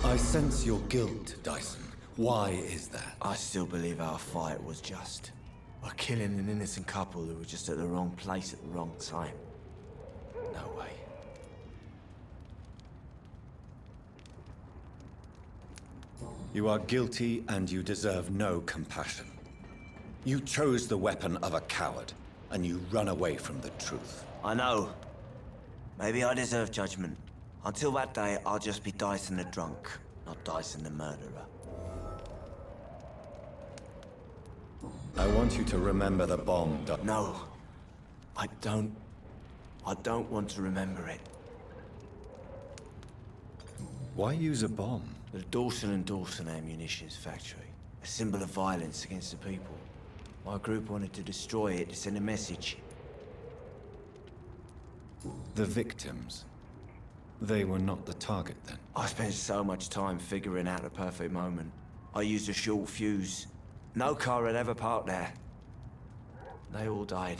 I sense your guilt, Dyson. Why is that? I still believe our fight was just. By killing an innocent couple who were just at the wrong place at the wrong time. No way. You are guilty and you deserve no compassion. You chose the weapon of a coward, and you run away from the truth. I know. Maybe I deserve judgment. Until that day, I'll just be Dyson the drunk, not Dyson the murderer. I want you to remember the bomb, No. I don't want to remember it. Why use a bomb? The Dawson & Dawson ammunitions factory. A symbol of violence against the people. My group wanted to destroy it to send a message. The victims. They were not the target then. I spent so much time figuring out the perfect moment. I used a short fuse. No car had ever parked there. They all died.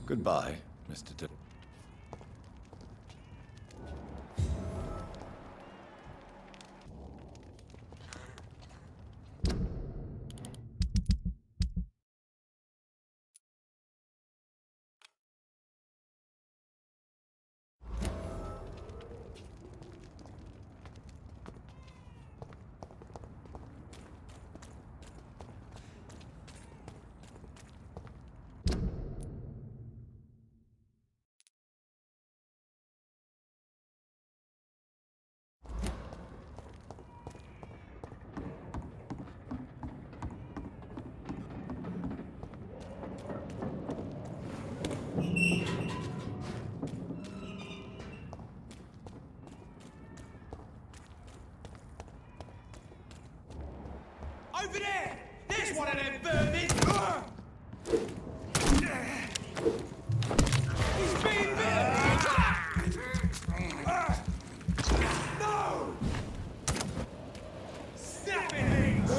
Goodbye, Mr. Dip. Over there! There's one of them vermin! He's being bitten! No! Snapping things!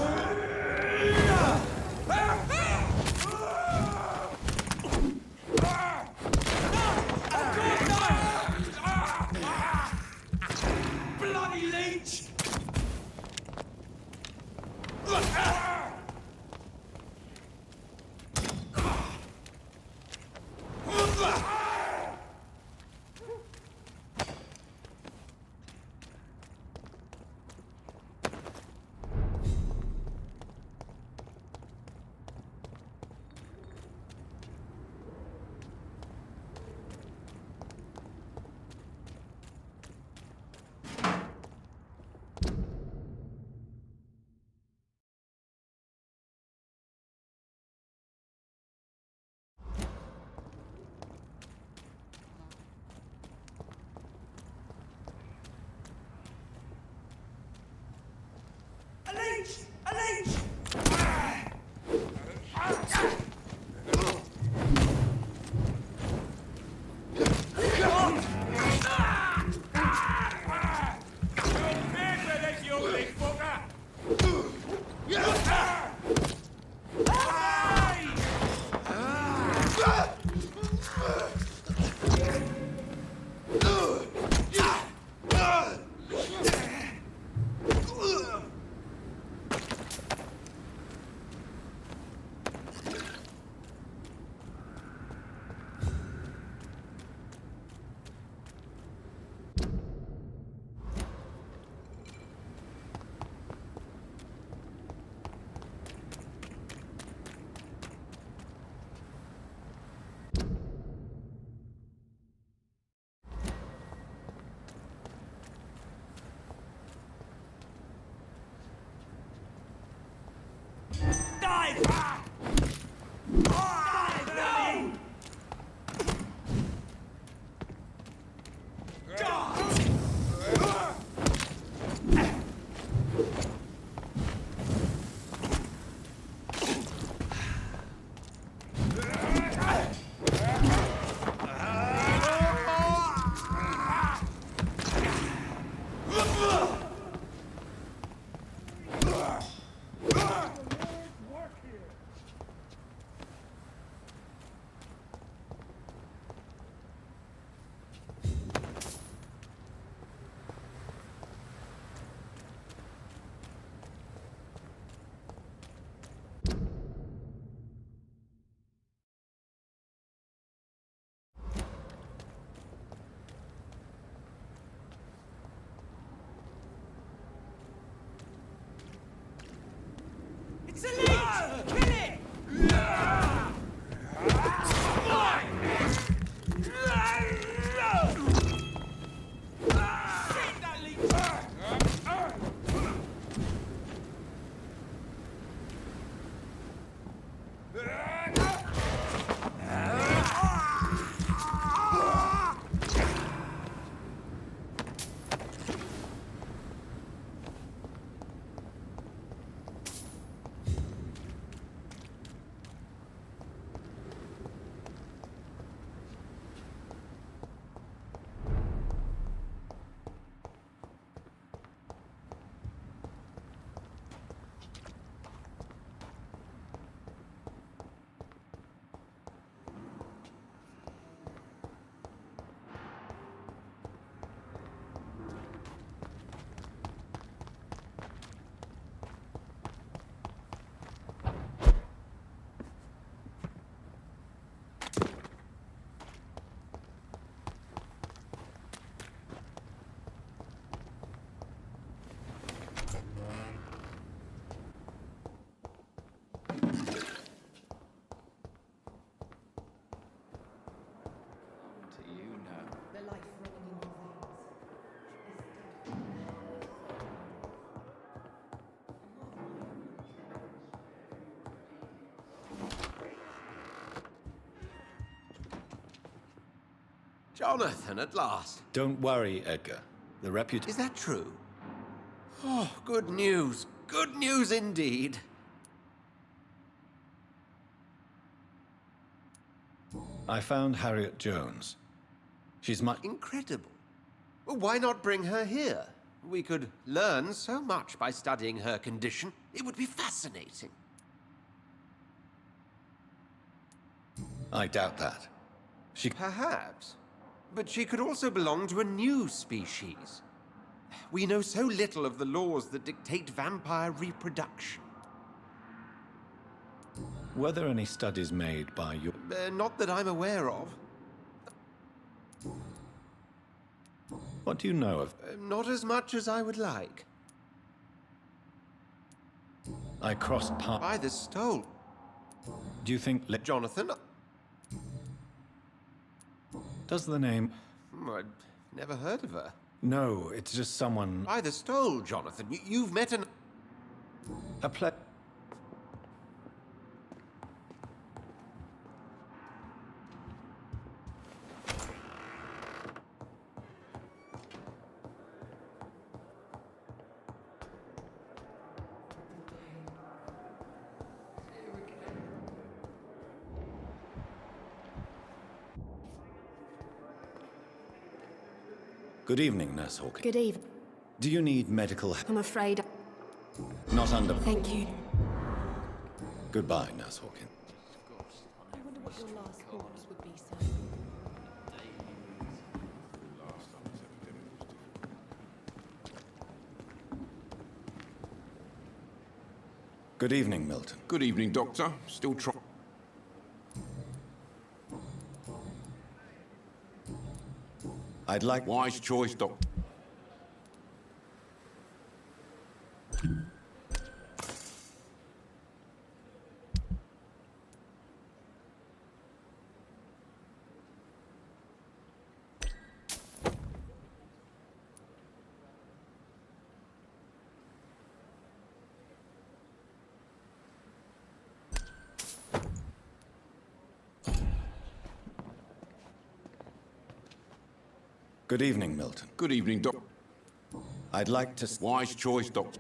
Bloody leech! It's a leech! Kill it! Shit, that leech! Jonathan, at last. Don't worry, Edgar. The Is that true? Oh, good news. Good news indeed. I found Harriet Jones. She's Incredible. Well, why not bring her here? We could learn so much by studying her condition. It would be fascinating. I doubt that. Perhaps. But she could also belong to a new species. We know so little of the laws that dictate vampire reproduction. Were there any studies made by your... Not that I'm aware of. What do you know of... Not as much as I would like. I crossed paths... By the stole. Do you think... Jonathan? Does the name... I'd never heard of her. No, it's just someone... By the stole, Jonathan. You've met an... A ple... Good evening, Nurse Hawkins. Good evening. Do you need medical help? I'm afraid. Not under... Thank you. Goodbye, Nurse Hawkins. I wonder what your last thoughts would be, sir. Good evening, Milton. Good evening, Doctor. Still I'd like... Wise choice, Doctor. Good evening, Milton. Good evening, Doctor. I'd like to... Wise choice, Doctor.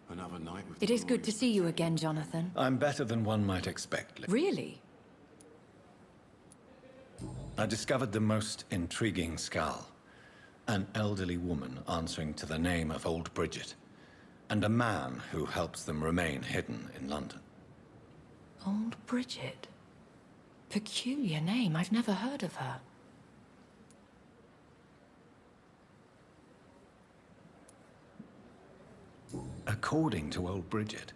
Another night with It is good to see you again, Jonathan. I'm better than one might expect. Really? I discovered the most intriguing skull. An elderly woman answering to the name of Old Bridget, and a man who helps them remain hidden in London. Old Bridget. Peculiar name. I've never heard of her. According to old Bridget,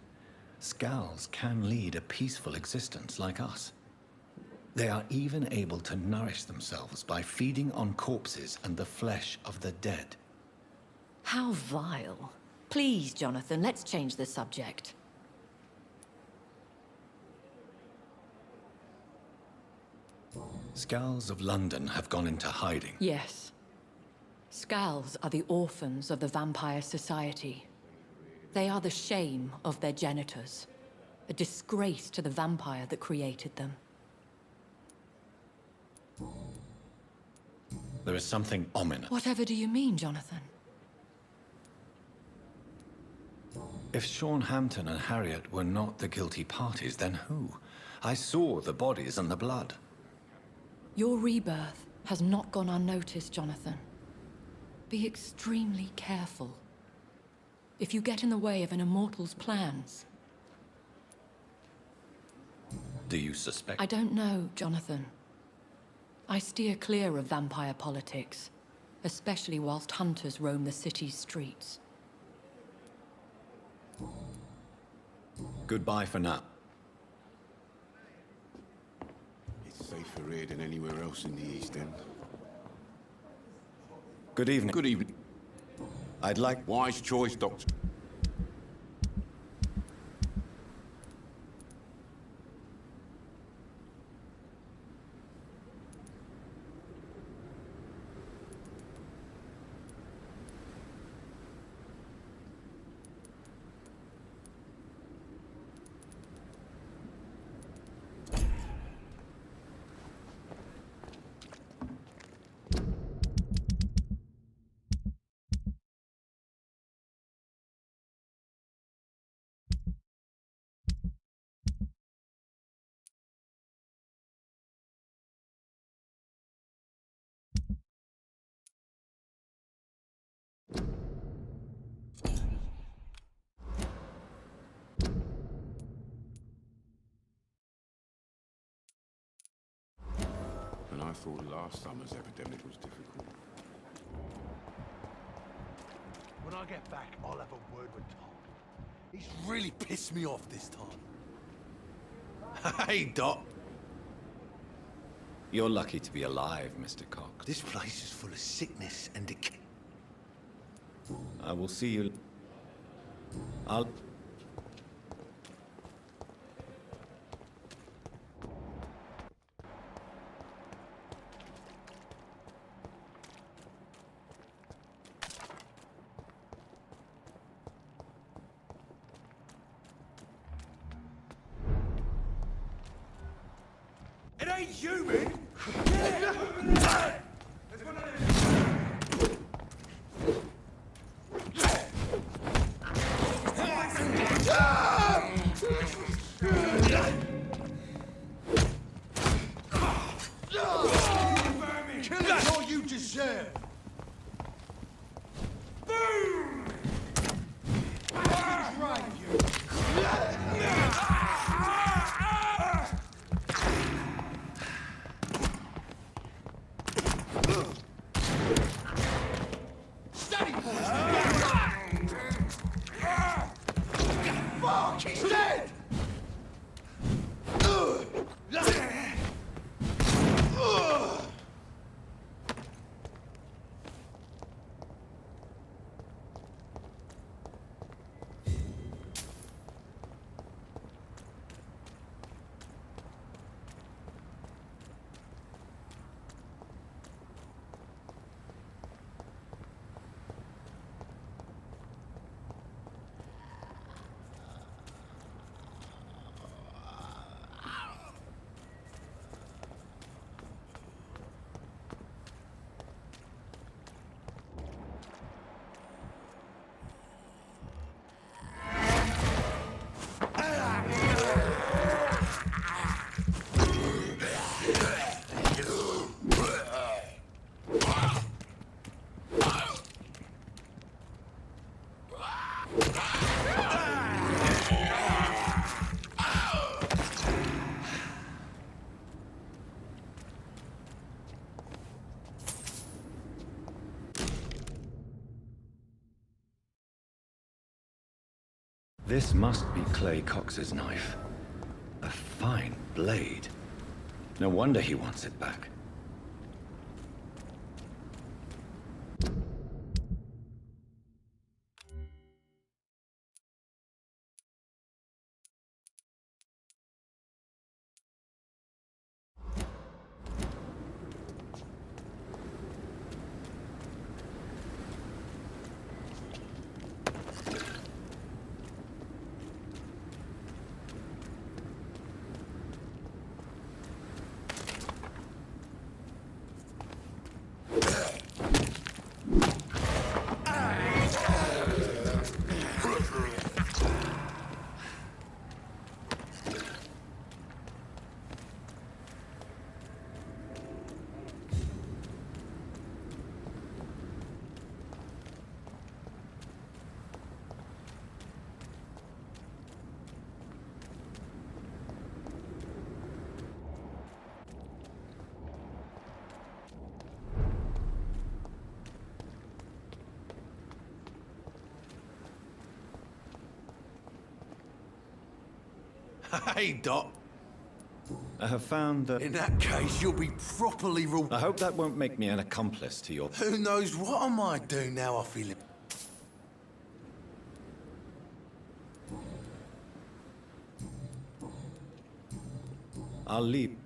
Skulls can lead a peaceful existence like us. They are even able to nourish themselves by feeding on corpses and the flesh of the dead. How vile. Please, Jonathan, let's change the subject. Skulls of London have gone into hiding. Yes. Skulls are the orphans of the Vampire Society. They are the shame of their genitors, a disgrace to the vampire that created them. There is something ominous. Whatever do you mean, Jonathan? If Sean Hampton and Harriet were not the guilty parties, then who? I saw the bodies and the blood. Your rebirth has not gone unnoticed, Jonathan. Be extremely careful. If you get in the way of an immortal's plans... Do you suspect? I don't know, Jonathan. I steer clear of vampire politics, especially whilst hunters roam the city's streets. Goodbye for now. It's safer here than anywhere else in the East End. Good evening. Good evening. I'd like... Wise choice, Doctor. And I thought last summer's epidemic was difficult. When I get back, I'll have a word with Tom. He's really pissed me off this time. Hey, Doc. You're lucky to be alive, Mr. Cox. This place is full of sickness and decay. I will see you... I'll... It ain't human! Kill it or you deserve! Boom! Right, you! Steady, boys! Fuck, he's dead! This must be Clay Cox's knife. A fine blade. No wonder he wants it back. Hey, Doc. I have found that... In that case, you'll be properly I hope that won't make me an accomplice to your... Who knows what I might do now I feel it. I'll leave.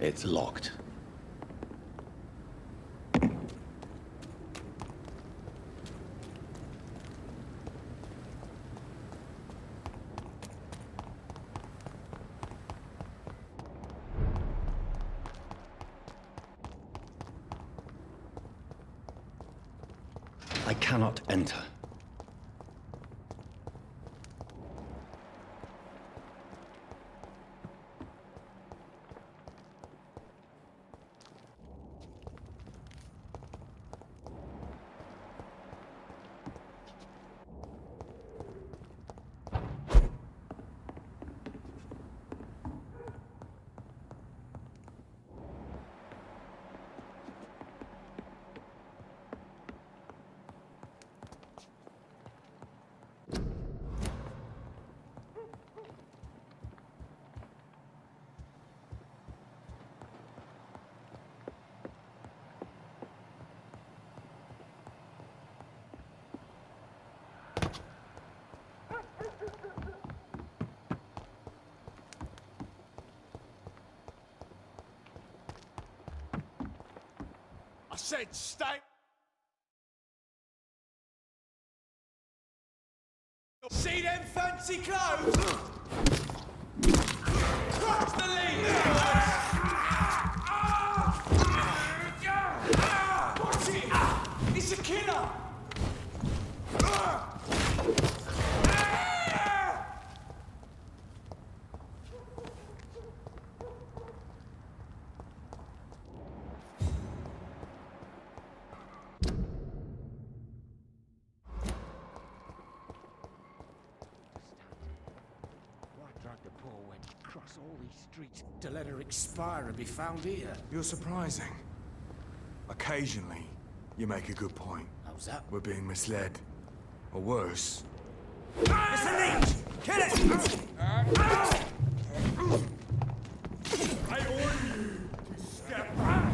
It's locked. I cannot enter. I said stay. See them fancy clothes? Cross the lead, boys! What's it? It's a killer! Across all these streets to let her expire and be found here. You're surprising. Occasionally, you make a good point. How's that? We're being misled. Or worse. It's a leech! Kill it! I warn you to step back!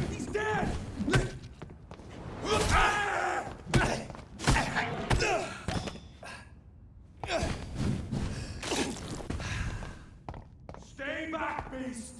He's dead! Stay back, beast!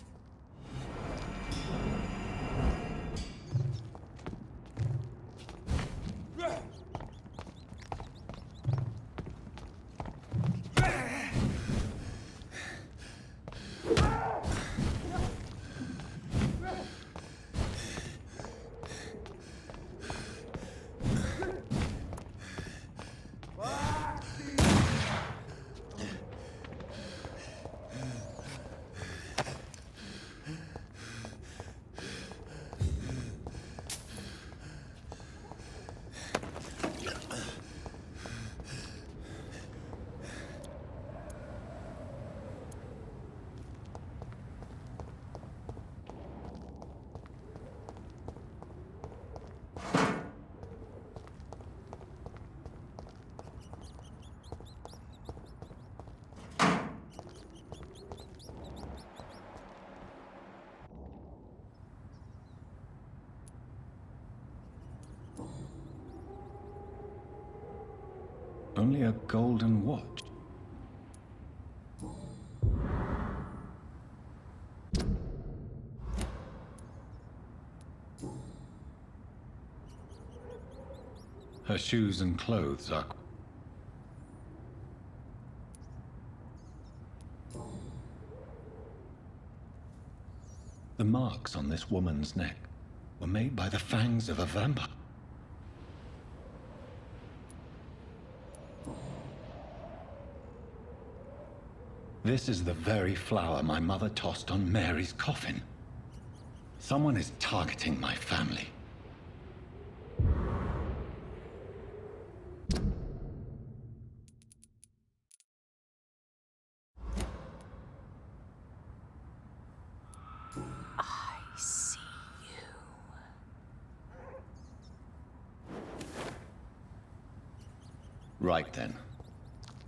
Only a golden watch. Her shoes and clothes are... The marks on this woman's neck were made by the fangs of a vampire. This is the very flower my mother tossed on Mary's coffin. Someone is targeting my family. I see you. Right then.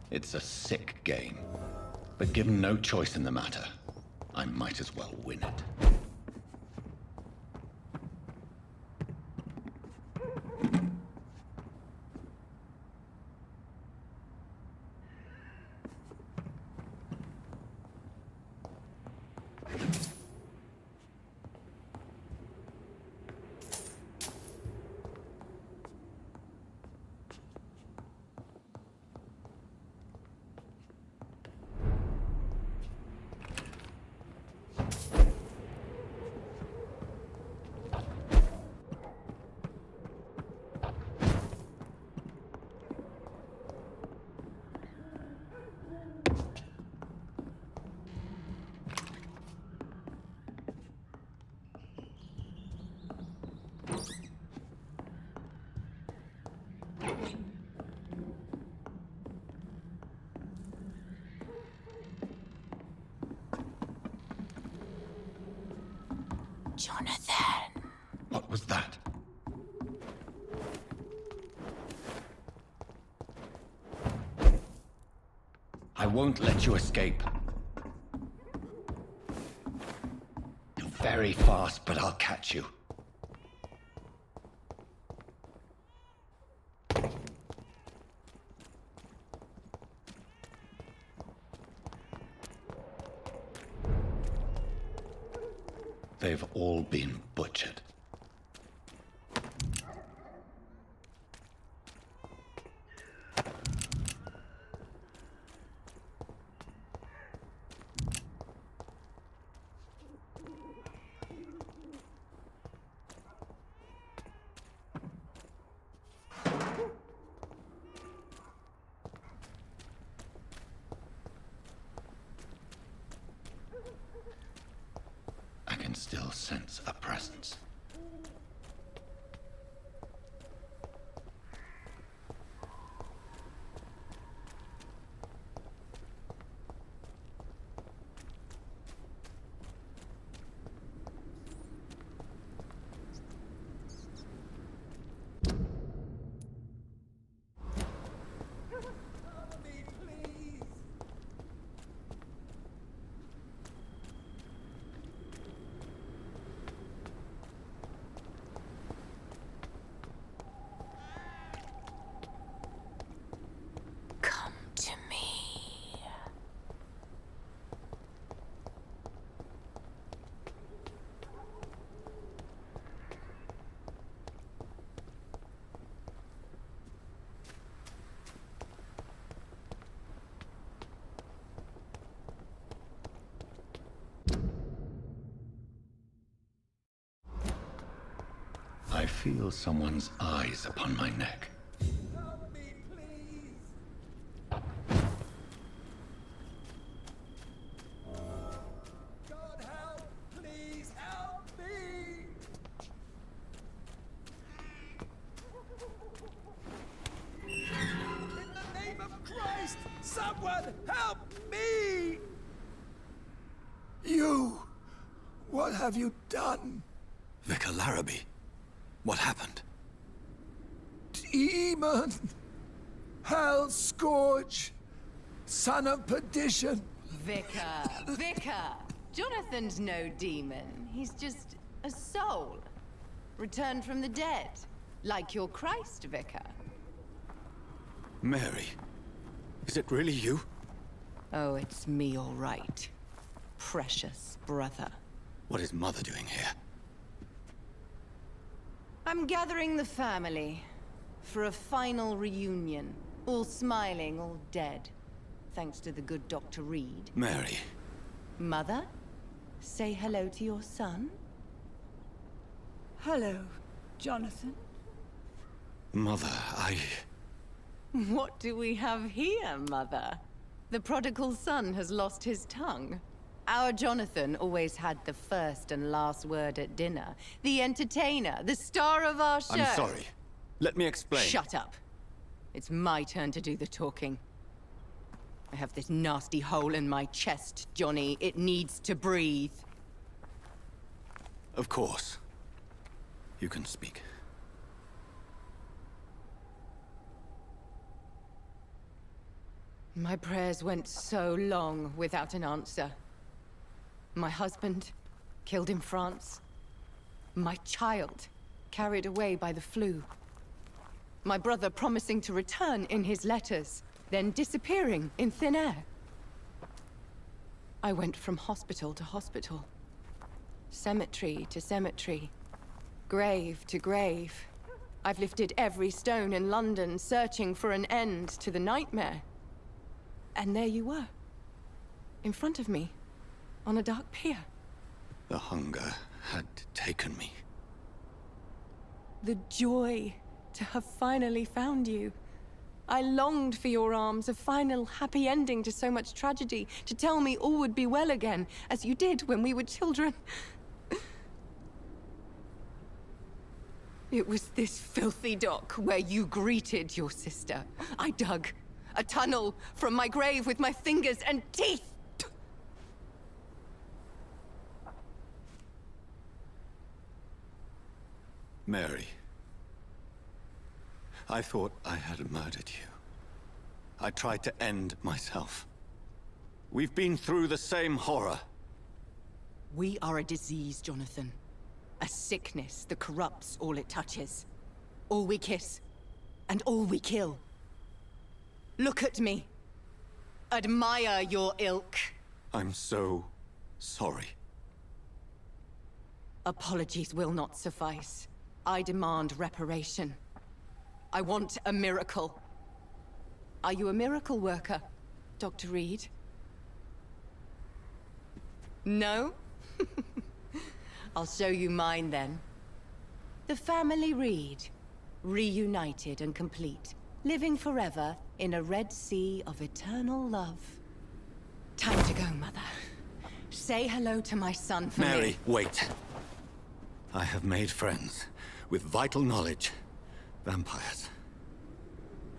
It's a sick game. But given no choice in the matter, I might as well win it. Jonathan. What was that? I won't let you escape. You're very fast, but I'll catch you. They've all been butchered. I can still sense a presence. feel someone's eyes upon my neck. Help me, please! God help! Please help me! In the name of Christ, someone help me! You! What have you done? Vicar Larrabee, what happened? Demon! Hell Scourge! Son of perdition! Vicar! Jonathan's no demon. He's just a soul. Returned from the dead. Like your Christ, Vicar. Mary, is it really you? Oh, it's me, all right. Precious brother. What is Mother doing here? I'm gathering the family for a final reunion. All smiling, all dead. Thanks to the good Dr. Reed. Mary, Mother, say hello to your son. Hello, Jonathan. Mother, What do we have here, Mother? The prodigal son has lost his tongue. Our Jonathan always had the first and last word at dinner. The entertainer, the star of our show. I'm sorry. Let me explain. Shut up. It's my turn to do the talking. I have this nasty hole in my chest, Johnny. It needs to breathe. Of course. You can speak. My prayers went so long without an answer. My husband, killed in France. My child, carried away by the flu. My brother promising to return in his letters, then disappearing in thin air. I went from hospital to hospital. Cemetery to cemetery. Grave to grave. I've lifted every stone in London, searching for an end to the nightmare. And there you were. In front of me. On a dark pier. The hunger had taken me. The joy to have finally found you. I longed for your arms, a final happy ending to so much tragedy, to tell me all would be well again, as you did when we were children. It was this filthy dock where you greeted your sister. I dug a tunnel from my grave with my fingers and teeth. Mary, I thought I had murdered you. I tried to end myself. We've been through the same horror. We are a disease, Jonathan. A sickness that corrupts all it touches. All we kiss, and all we kill. Look at me. Admire your ilk. I'm so sorry. Apologies will not suffice. I demand reparation. I want a miracle. Are you a miracle worker, Dr. Reed? No? I'll show you mine then. The family Reed, reunited and complete, living forever in a red sea of eternal love. Time to go, Mother. Say hello to my son for me. Mary, wait. I have made friends with vital knowledge. Vampires.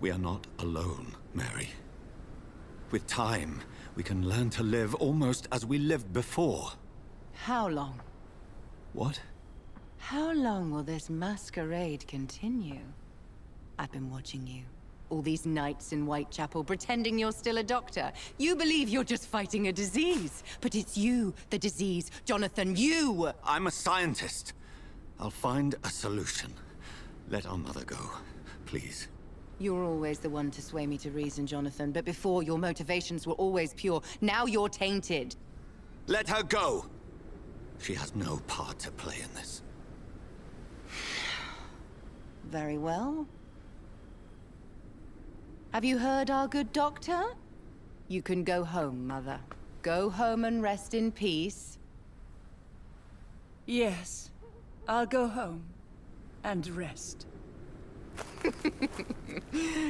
We are not alone, Mary. With time, we can learn to live almost as we lived before. How long? What? How long will this masquerade continue? I've been watching you. All these nights in Whitechapel, pretending you're still a doctor. You believe you're just fighting a disease. But it's you, the disease. Jonathan, you! I'm a scientist. I'll find a solution. Let our mother go, please. You're always the one to sway me to reason, Jonathan. But before, your motivations were always pure. Now you're tainted. Let her go! She has no part to play in this. Very well. Have you heard our good doctor? You can go home, Mother. Go home and rest in peace. Yes, I'll go home. and rest.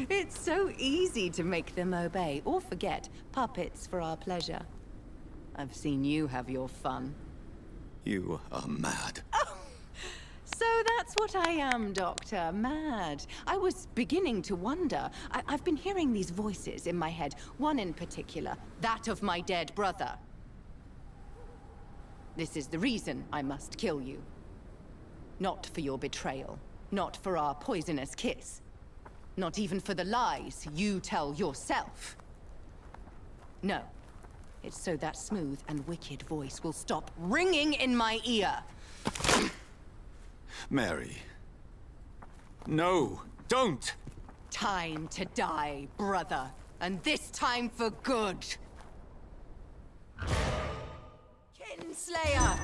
It's so easy to make them obey or forget puppets for our pleasure. I've seen you have your fun. You are mad. So that's what I am, Doctor. Mad. I was beginning to wonder. I've been hearing these voices in my head. One in particular, that of my dead brother. This is the reason I must kill you. Not for your betrayal. Not for our poisonous kiss. Not even for the lies you tell yourself. No. It's so that smooth and wicked voice will stop ringing in my ear. Mary. No, don't! Time to die, brother. And this time for good. Kinslayer!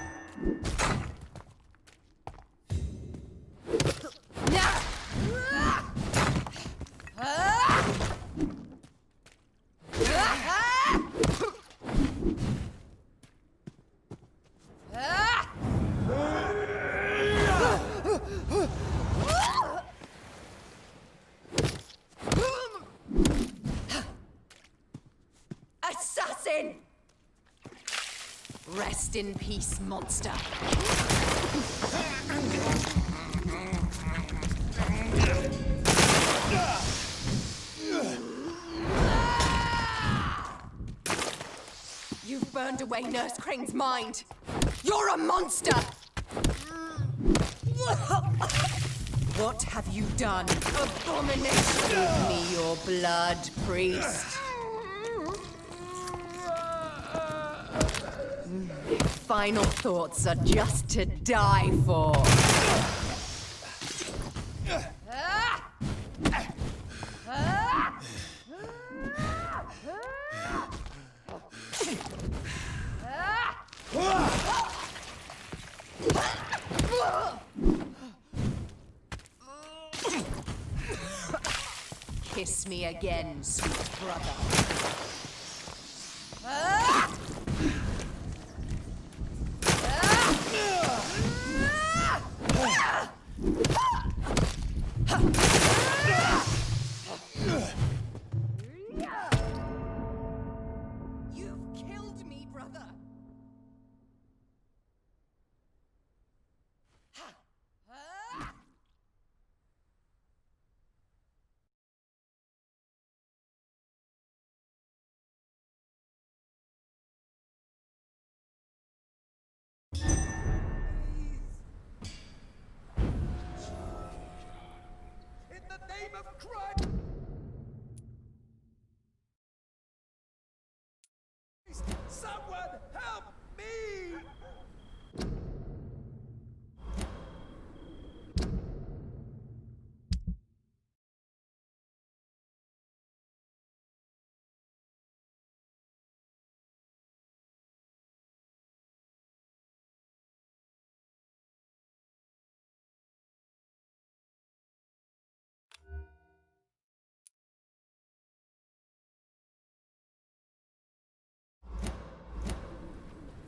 Assassin! Rest in peace, monster. You've burned away Nurse Crane's mind. You're a monster! What have you done? Abomination! Give me your blood, priest. Final thoughts are just to die for. Kiss me again, sweet brother. You've killed me, brother. In the name of Christ! Someone help me!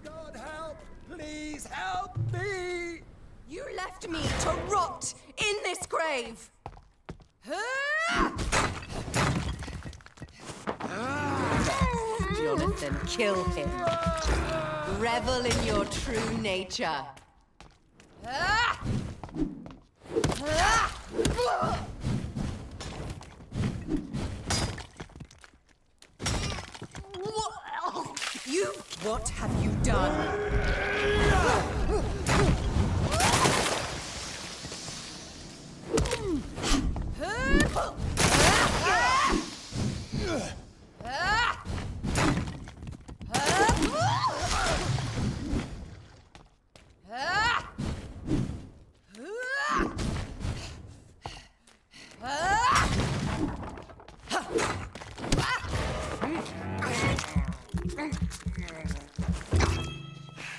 God help! Please help me! You left me to rot in this grave! Jonathan, kill him. Revel in your true nature. You... What have you done?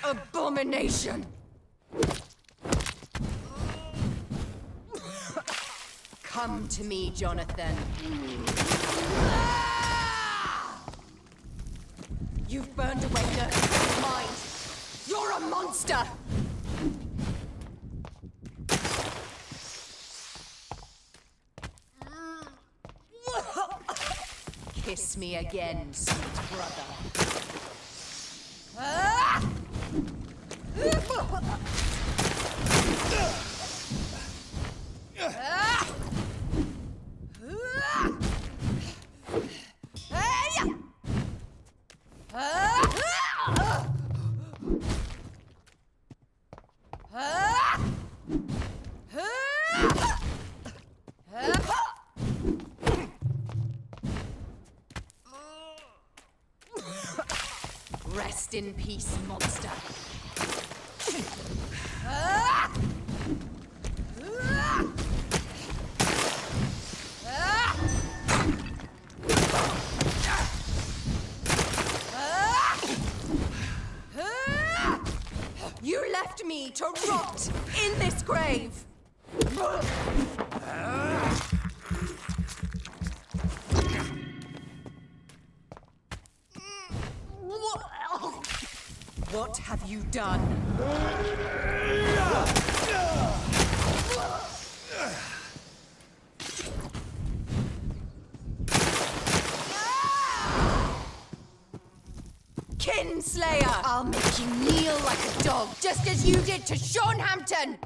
Abomination! Come to me, Jonathan. You've burned away Nurse's mind. You're a monster! Kiss me again, sweet brother. Rest in peace, monster. You left me to rot in this grave. What have you done? Kinslayer! I'll make you kneel like a dog, just as you did to Sean Hampton!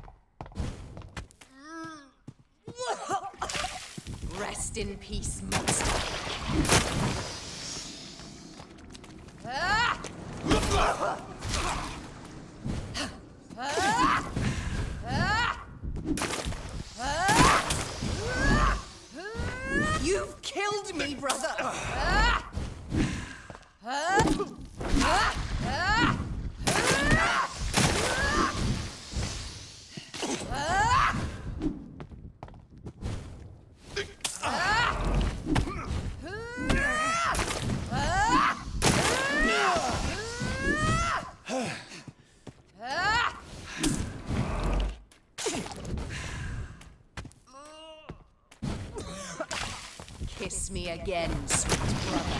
Rest in peace, monster. You've killed me, brother! Kiss me again, sweet brother.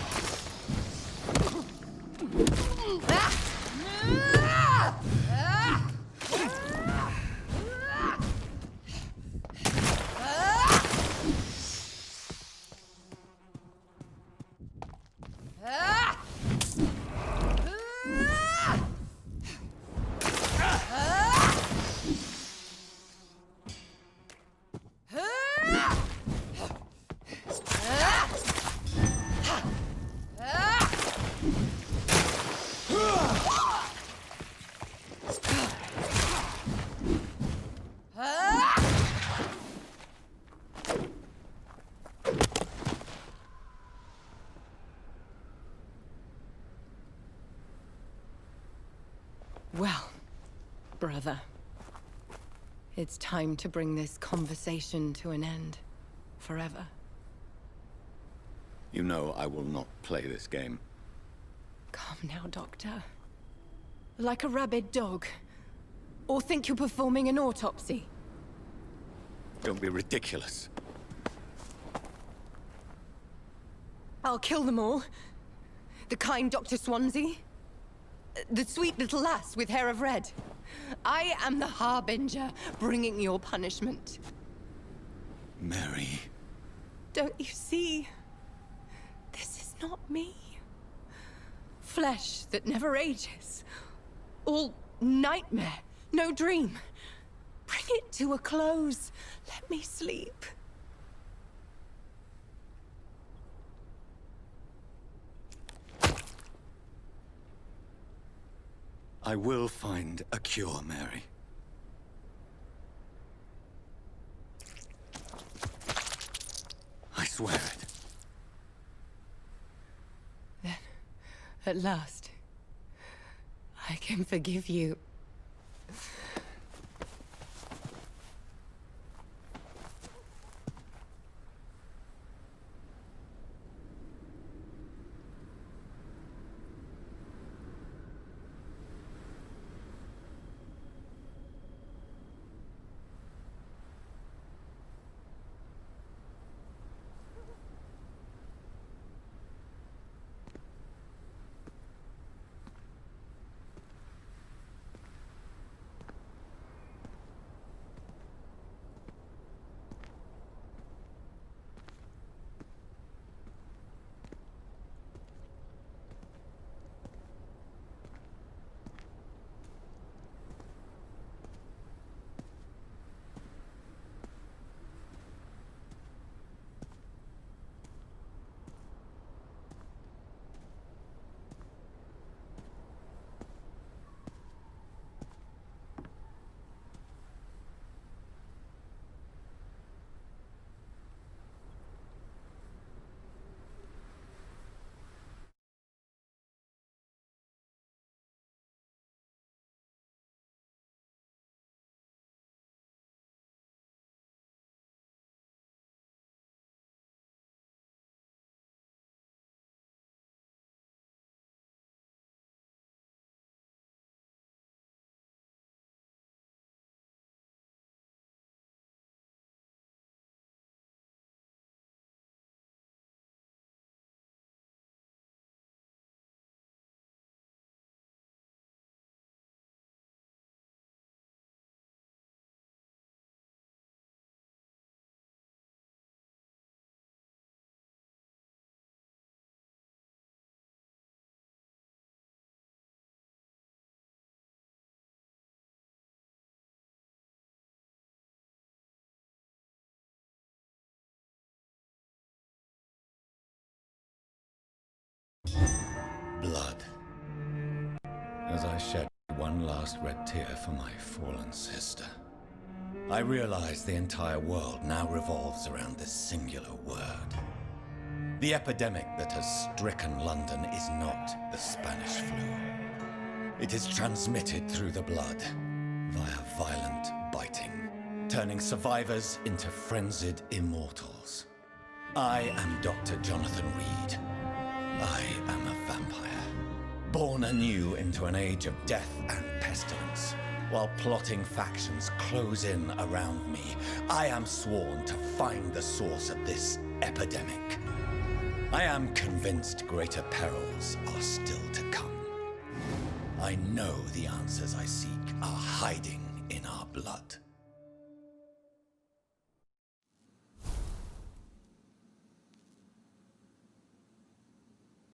Well, brother, it's time to bring this conversation to an end. Forever. You know I will not play this game. Calm now, Doctor. Like a rabid dog. Or think you're performing an autopsy. Don't be ridiculous. I'll kill them all. The kind Dr. Swansea. The sweet little lass with hair of red. I am the Harbinger, bringing your punishment. Mary. Don't you see? This is not me. Flesh that never ages. All nightmare, no dream. Bring it to a close. Let me sleep. I will find a cure, Mary. I swear it. Then, at last, I can forgive you. I shed one last red tear for my fallen sister. I realize the entire world now revolves around this singular word. The epidemic that has stricken London is not the Spanish flu. It is transmitted through the blood, via violent biting, turning survivors into frenzied immortals. I am Dr. Jonathan Reed. I am a vampire, born anew into an age of death and pestilence. While plotting factions close in around me, I am sworn to find the source of this epidemic. I am convinced greater perils are still to come. I know the answers I seek are hiding in our blood.